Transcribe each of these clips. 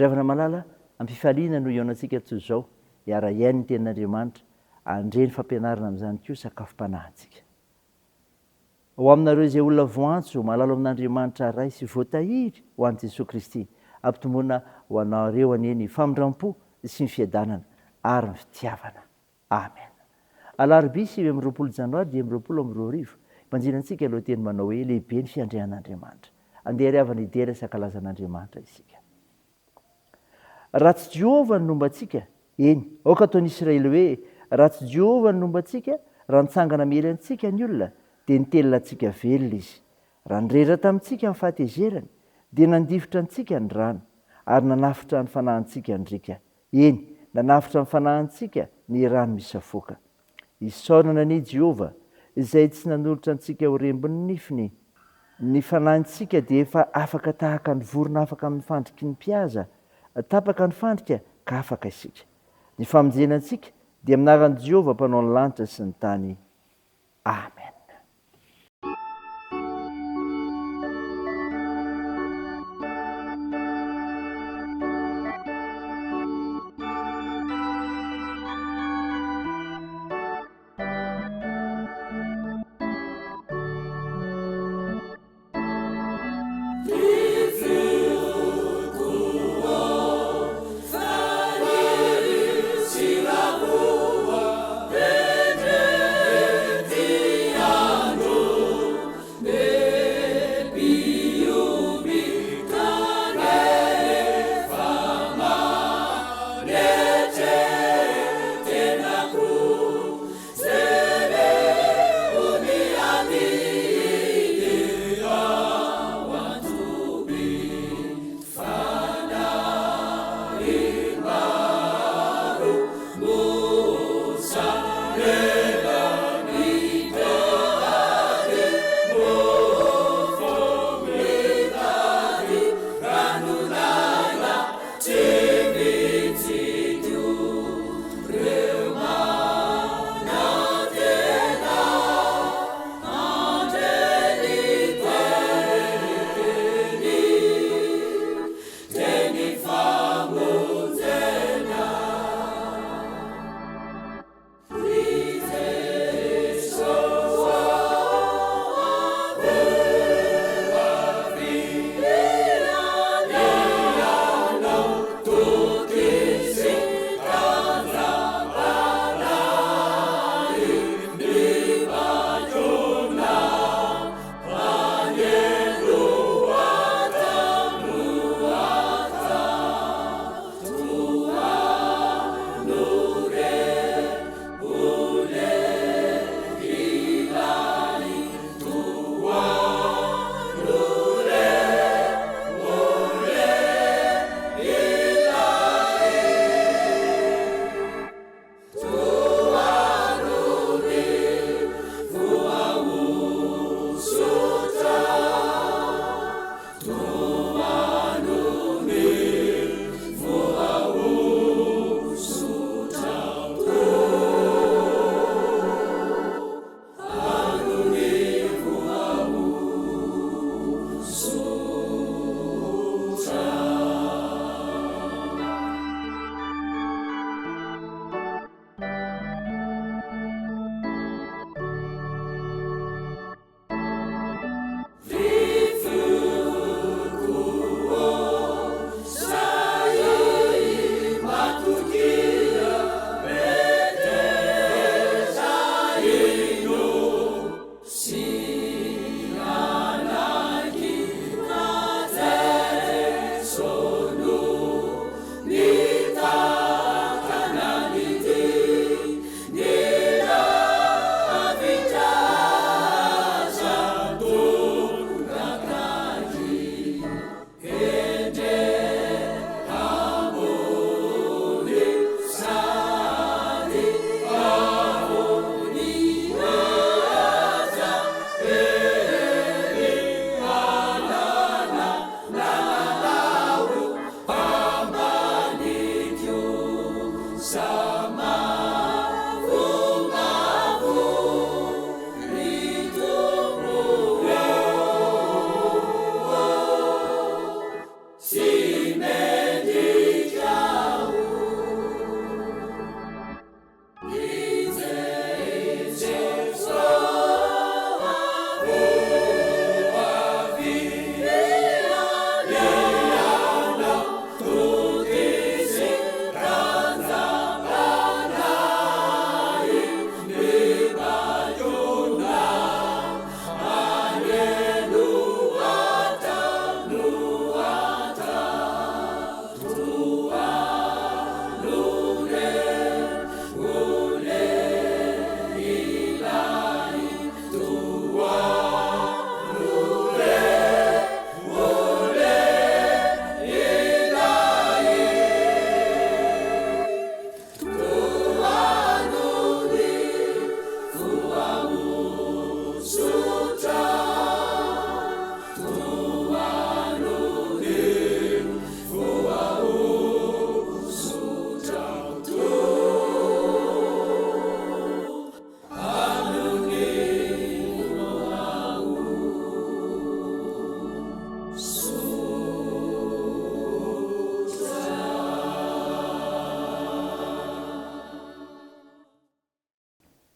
Mpiriavana malala ampifaliana no ionantsika toy izao hiara iainy ny tenin'Andriamanitra andre ny fampianarana amin'izany koa sakafom-panahintsika. Ho aminareo izay olona voantso malalo amin'Andriamanitra ray sy voatahiry ho an'i Jesosy Kristy, ampitomboana ho anareo anie ny famindram-po sy ny fiadanana ary ny fitiavana. Amen. Alarobia 20 janoary 2022 manjinantsika aloha teny manao hoe lehibe ny fiandrian'Andriamanitra. Andeha riavana idera sakalazan'Andriamanitra isika. Raha tsy Jehovah no nomba antsika, eny, aoka ataon'i Israely hoe raha tsy Jehovah no nomba antsika, raha nitsangana miely antsika ny olona, dia nitelina antsika velona izy. Raha nirera tamintsika ny fahatezerany, dia nandifotra antsika ny rano, ary nanafitra ny fanahintsika ny rika. Eny, nanafitra ny fanahintsika ny rano misafoka. Isaorana ny Jehovah, izay tsy nanolotra antsika ho rembon'ny nifiny. Ny fanahintsika dia efa afaka tahaka ny vorona afaka amin'ny fandriky ny mpihaza, tapaka ny fandrika ka afaka isika. Ny famonjenantsika dia aminaran'i Jehovah mpanao ny lanitra sy ny tany. Amen. Please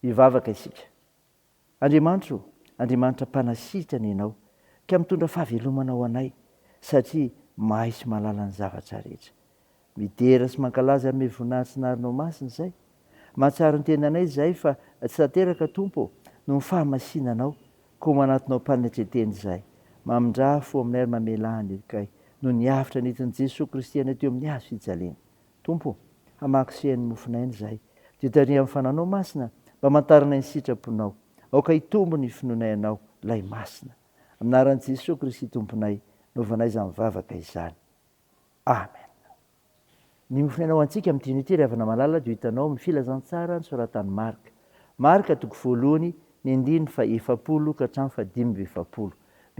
hivavaka isika. Andriamanitro, Andriamanitra mpanasitrana ianao, ka mitondra fahavelomana ho anay satria mahay sy mahalala ny zavatra rehetra. Midera sy mankalaza ame voninahitsy narinao masina izay. Mahatsara ny tenanay izay fa tsy tanteraka Tompo no ny fahamasinanao koa manatonao mpanetreteny izay. Mamindrafo aminay ary mamelahany kay no ny avitra nitiny Jesosy Kristy any teo amin'ny hazo fijaliana. Tompo, hamakisehan'ny mofinainy izay. Dia taria amin'ny fananao masina mba mantarana ny sitraponao. Aoka hitombo ny finoanay anao lay masina. Aminaran'i Jesosy Kristy Tomponay, novanay izany vavaka izany. Amen. Ny mofinainao antsika amin'ny dinity ravana malala dia hitanao amin'ny filazantsara ny soratan'i Marika. Marika toko voalohany ny 9:7 ka hatramin'ny 5:7.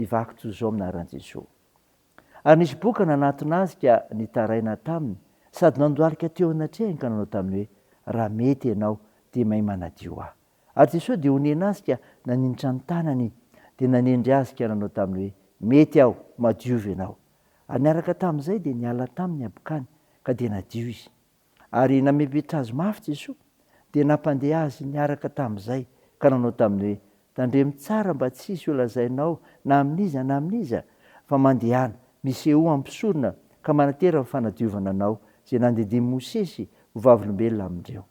Mivaky toy izao aminaran'i Jesosy. Ary nisy boka nanatona azy ka nitaraina taminy sady nandohalika teo anatrehany ka nanao taminy hoe raha mety ianao dia mahay manadio ahy. Ary Jesosy dia onena azy ka naninitra ny tanany dia nanendry azy ka nanao taminy hoe mety aho, madiovy ianao. Ary niaraka tamin'izay dia niala taminy abokany ka dia nadio izy. Ary namepetra azy mafy Jesosy dia nampandeha azy niaraka tamin'izay ka nanao taminy hoe tandremo tsara mba tsisy ho lazainao na amin'iza na amin'iza fa mandehana misy eo ampisorona ka manatera ny fanadiovana anao izay nandediny Mosesy ho vavolombelona amindreo.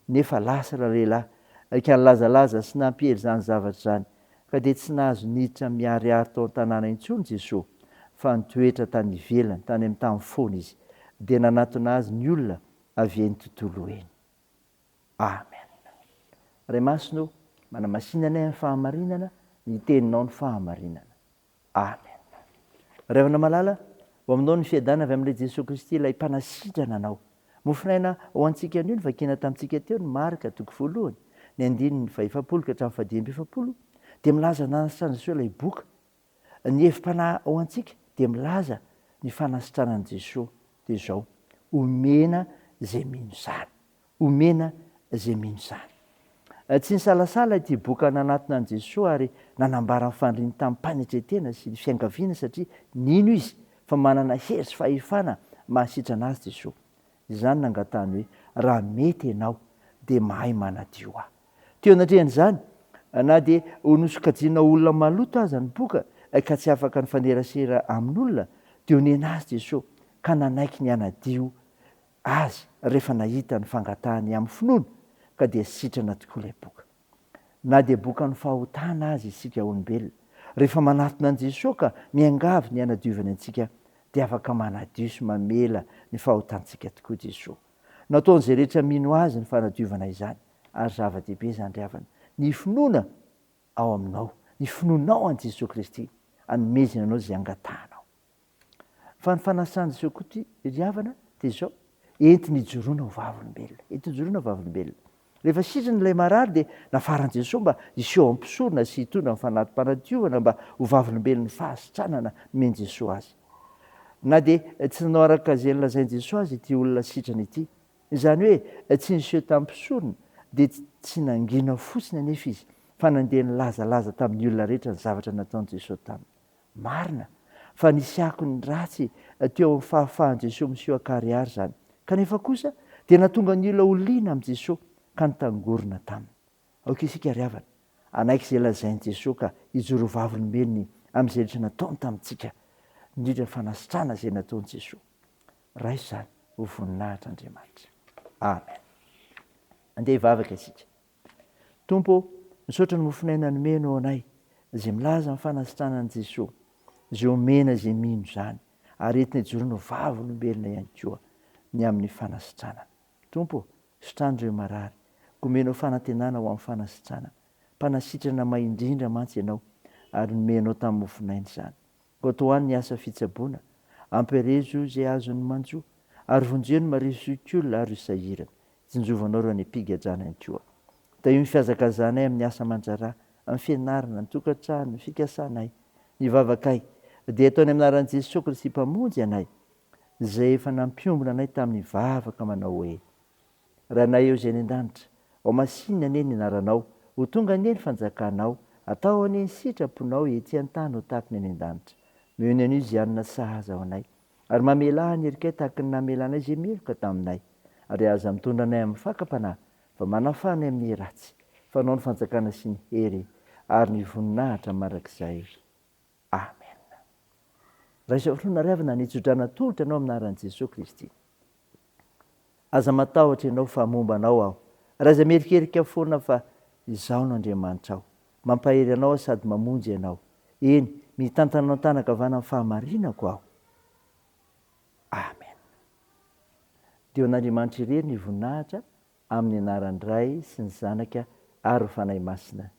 Nefa lasa rahalehilahy ka nilazalaza sy nampihery izany zavatra izany ka dia tsy nahazo niditra miariary tao an-tanàna intsony Jesosy fa nitoetra tany ivelany tany amin'ny tany foana izy dia nanatona azy ny olona avy eny tontolo eny. Amen. Ray masino, manamasinanay amin'ny fahamarinana, ny teninao ny fahamarinana. Amen. Ravana malala, ho aminao ny fiadana avy amin'ilay Jesosy Kristy ilay mpanasitrana anao. Mofinaina ho antsika anio ny vakina tamintsika teo ny Marika toko voalohany ny 9:7 ka hatramin'ny 5:7 dia milaza nanasitrana Jesosy ilay boka. Ny hevim-panahy ho antsika dia milaza ny fanasitranan'i Jesosy dia izao: omena izay mino izany, omena izay mino izany. Tsy nisalasala ity boka nanatona an' Jesosy ary nanambara ny fandriany tamin'ny mpanetretena sy ny fiangaviana satria nino izy fa manana hery sy fahefana mahasitrana azy Jesosy. Izany nangatany hoe raha mety ianao dia mahay manadio ahy. Teo anatrehan'izany na dia ho nosokajiana olona maloto aza ny boka ka tsy afaka ny fanerasera amin'olona dia onena azy Jesosy ka nanaiky ny anadio azy rehefa nahita ny fangatahany amin'ny finoana ka dia sitrana tokoa ilay boka. Na dia boka ny fahotana azy isika olombelona rehefa manatona an' Jesosy ka miangavy ny anadiovany antsika dia afaka manadio sy mamela ny fahotantsika tokoa Jesosy. Nataon'izay rehetra mino azy ny fanadiovana izany ary zava-dehibe izany ry havana. Ny finoana ao aminao, ny finoanao an' Jesosy Kristy hanomezana anao izay angatahanao. Fa ny fanasana Jesosy koa ry havana dia izao: entiny hijoroana ho vavolombelona, entiny hijoroana ho vavolombelona. Rehefa sitrana ilay marary dia nafaran' Jesosy mba hiseho ampisorona sy hitondra ny fanahy-mpanadiovana mba ho vavolombelon'ny fahasitranana nomeny Jesosy azy. Na dia tsy nanao araka izay nolazain'i Jesosy azy ity olona sitrana ity, izany hoe tsy niseho tamin'ny dia tsy nangina fotsiny anefa izy fa nandeha nilazalaza tamin'ny olona rehetra ny zavatra nataon'i Jesosy taminy. Marina fa nisy akony ratsy teo amin'ny fahafahan'i Jesosy miseho akariary izany, kanefa kosa dia nahatonga ny olona holiana amin'i Jesosy ka nitangorona taminy. Aoka isika ry havana, anaiky izay lazain'i Jesosy ka hijoro ho vavolombelony amin'izay rehetra nataony tamintsika, indrindra ny fanasitrana izay nataon'i Jesosy. Raisy izany ho voninahitr'Andriamanitra. Amen. Andeha hivavaka isika. Tompo, misaotra ny mofinaina nomenao anay izay milaza ny fanasitrana an'i Jesosy, izay omena izay mino izany ary entina hijoroana ho vavolombelona ihany koa ny amin'ny fanasitrana. Tompo, sitrana ireo marary, komenao fanantenana ho amin'ny fanasitrana. Mpanasitrana mahindrindra mantsy ianao ary nomenao tamin'ny mofinaina izany. Ko atao any ny asa fitsaboana, ampirezo izay azony manjo ary vonjeo ny marivozokiolona ary ho sahirana. Tsinjovanao ireo any ampigadrana ihany koa. Da io ny fihazakazanay amin'ny asa aman-draharaha, amin'ny fianarana, ny tokantrano, ny fikasanay, ny vavakay dia ataony amin'ny anaran'i Jesosy Kristy mpamonjy anay izay efa nampiombona anay tamin'ny vavaka manao hoe: rahanay eo izay any an-danitra, ao masinina anie ny anaranao, ho tonga anie ny fanjakanao, atao anie ny sitraponao ety an-tany ho tahaka ny any an-danitra. Mihony an'io izay anona sahaza ao anay ary mamela ny erikay tahaka ny namela anay izay meloka taminay, ary aza mitondra anay amin'ny fakam-panahy fa manafanay amin'ny ratsy fanao ny fanjakana sy ny hery ary ny voninahitra marak'izay. Amen. Raha izao nariavana nitsodrana tolotra ianao aminaran'i Jesosy Kristy. Aza matahotra ianao fa momba anao aho. Raha izay mierikerika foana fa izaho no Andriamanitra aho. Mampahery anao sady mamonjy ianao. Eny, mitantanao tanakavana amin'ny fahamarinako aho. Amen. Deo an'Andriamanitra irery ny voninahitra amin'ny anaran'ny Ray sy ny Zanaka ary ny Fanahy Masina.